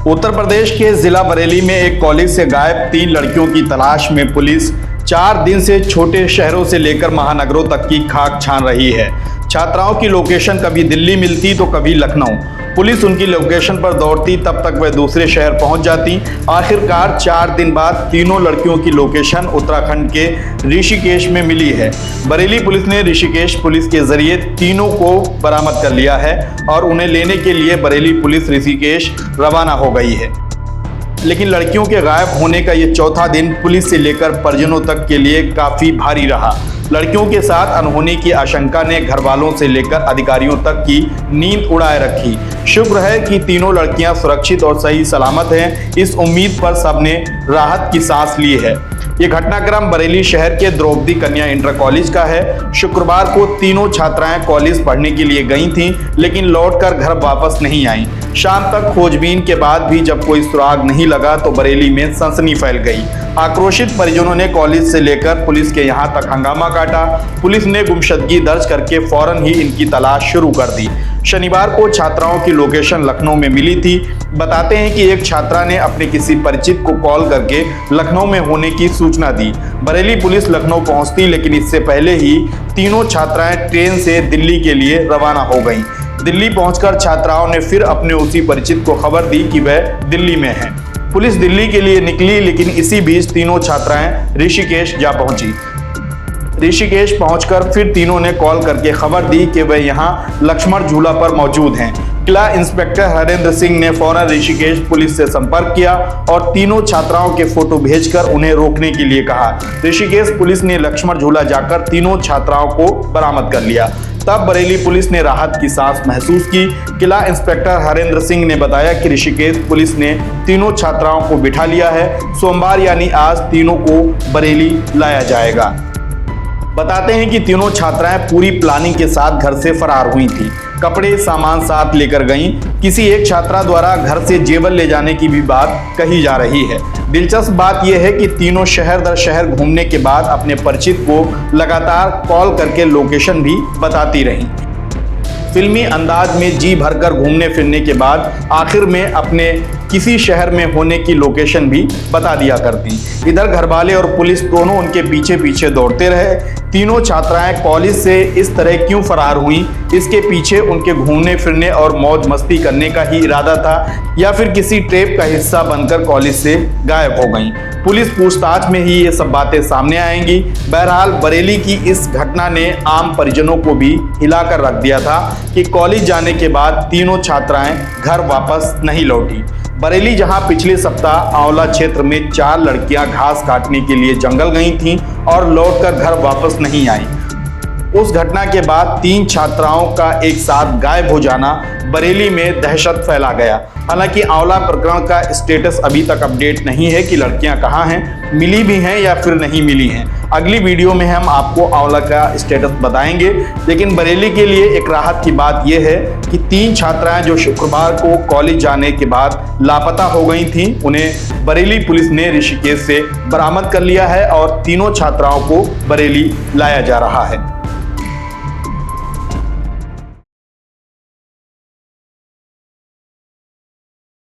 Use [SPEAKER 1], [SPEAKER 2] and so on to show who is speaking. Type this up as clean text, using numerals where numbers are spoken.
[SPEAKER 1] उत्तर प्रदेश के जिला बरेली में एक कॉलेज से गायब 3 लड़कियों की तलाश में पुलिस 4 दिन से छोटे शहरों से लेकर महानगरों तक की खाक छान रही है। छात्राओं की लोकेशन कभी दिल्ली मिलती तो कभी लखनऊ। पुलिस उनकी लोकेशन पर दौड़ती, तब तक वह दूसरे शहर पहुंच जाती। आखिरकार 4 दिन बाद तीनों लड़कियों की लोकेशन उत्तराखंड के ऋषिकेश में मिली है। बरेली पुलिस ने ऋषिकेश पुलिस के जरिए तीनों को बरामद कर लिया है और उन्हें लेने के लिए बरेली पुलिस ऋषिकेश रवाना हो गई है। लेकिन लड़कियों के गायब होने का ये चौथा दिन पुलिस से लेकर परिजनों तक के लिए काफी भारी रहा। लड़कियों के साथ अनहोनी की आशंका ने घर वालों से लेकर अधिकारियों तक की नींद उड़ाए रखी। शुक्र है कि तीनों लड़कियां सुरक्षित और सही सलामत हैं। इस उम्मीद पर सबने राहत की सांस ली है। ये घटनाक्रम बरेली शहर के द्रौपदी कन्या इंटर कॉलेज का है। शुक्रवार को तीनों छात्राएं कॉलेज पढ़ने के लिए गई थीं, लेकिन लौटकर घर वापस नहीं आईं। शाम तक खोजबीन के बाद भी जब कोई सुराग नहीं लगा तो बरेली में सनसनी फैल गई। आक्रोशित परिजनों ने कॉलेज से लेकर पुलिस के यहां तक हंगामा काटा। पुलिस ने गुमशुदगी दर्ज करके फौरन ही इनकी तलाश शुरू कर दी। शनिवार को छात्राओं की लोकेशन लखनऊ में मिली थी। बताते हैं कि एक छात्रा ने अपने किसी परिचित को कॉल करके लखनऊ में होने की सूचना दी। बरेली पुलिस लखनऊ पहुंचती, लेकिन इससे पहले ही तीनों छात्राएं ट्रेन से दिल्ली के लिए रवाना हो गईं। दिल्ली पहुंचकर छात्राओं ने फिर अपने उसी परिचित को खबर दी कि वह दिल्ली में है। पुलिस दिल्ली के लिए निकली, लेकिन इसी बीच तीनों छात्राएं ऋषिकेश जा पहुंची। ऋषिकेश पहुंचकर फिर तीनों ने कॉल करके खबर दी कि वे यहां लक्ष्मण झूला पर मौजूद हैं। किला इंस्पेक्टर हरेंद्र सिंह ने फौरन ऋषिकेश पुलिस से संपर्क किया और तीनों छात्राओं के फोटो भेजकर उन्हें रोकने के लिए कहा। ऋषिकेश पुलिस ने लक्ष्मण झूला जाकर तीनों छात्राओं को बरामद कर लिया। तब बरेली पुलिस ने राहत की सांस महसूस की। किला इंस्पेक्टर हरेंद्र सिंह ने बताया कि ऋषिकेश पुलिस ने तीनों छात्राओं को बिठा लिया है। सोमवार यानी आज तीनों को बरेली लाया जाएगा। बताते हैं कि तीनों छात्राएं पूरी प्लानिंग के साथ घर से फरार हुई थी। कपड़े सामान साथ लेकर गईं। किसी एक छात्रा द्वारा घर से जेवर ले जाने की भी बात कही जा रही है। दिलचस्प बात यह है कि तीनों शहर दर शहर घूमने के बाद अपने परिचित को लगातार कॉल करके लोकेशन भी बताती रहीं। फिल्मी अंदाज में जी भरकर घूमने फिरने के बाद आखिर में अपने किसी शहर में होने की लोकेशन भी बता दिया करती। इधर घरवाले और पुलिस दोनों उनके पीछे पीछे दौड़ते रहे। तीनों छात्राएं कॉलेज से इस तरह क्यों फरार हुई, इसके पीछे उनके घूमने फिरने और मौज मस्ती करने का ही इरादा था या फिर किसी ट्रेप का हिस्सा बनकर कॉलेज से गायब हो गईं। पुलिस पूछताछ में ही ये सब बातें सामने आएंगी। बहरहाल बरेली की इस घटना ने आम परिजनों को भी हिलाकर रख दिया था कि कॉलेज जाने के बाद तीनों छात्राएं घर वापस नहीं लौटी। बरेली, जहां पिछले सप्ताह आंवला क्षेत्र में 4 लड़कियां घास काटने के लिए जंगल गई थीं और लौटकर घर वापस नहीं आईं। उस घटना के बाद 3 छात्राओं का एक साथ गायब हो जाना बरेली में दहशत फैला गया। हालांकि आंवला प्रकरण का स्टेटस अभी तक अपडेट नहीं है कि लड़कियां कहां हैं, मिली भी हैं या फिर नहीं मिली हैं। अगली वीडियो में हम आपको आंवला का स्टेटस बताएंगे। लेकिन बरेली के लिए एक राहत की बात यह है कि 3 छात्राएं जो शुक्रवार को कॉलेज जाने के बाद लापता हो गई थीं, उन्हें बरेली पुलिस ने ऋषिकेश से बरामद कर लिया है और तीनों छात्राओं को बरेली लाया जा रहा है।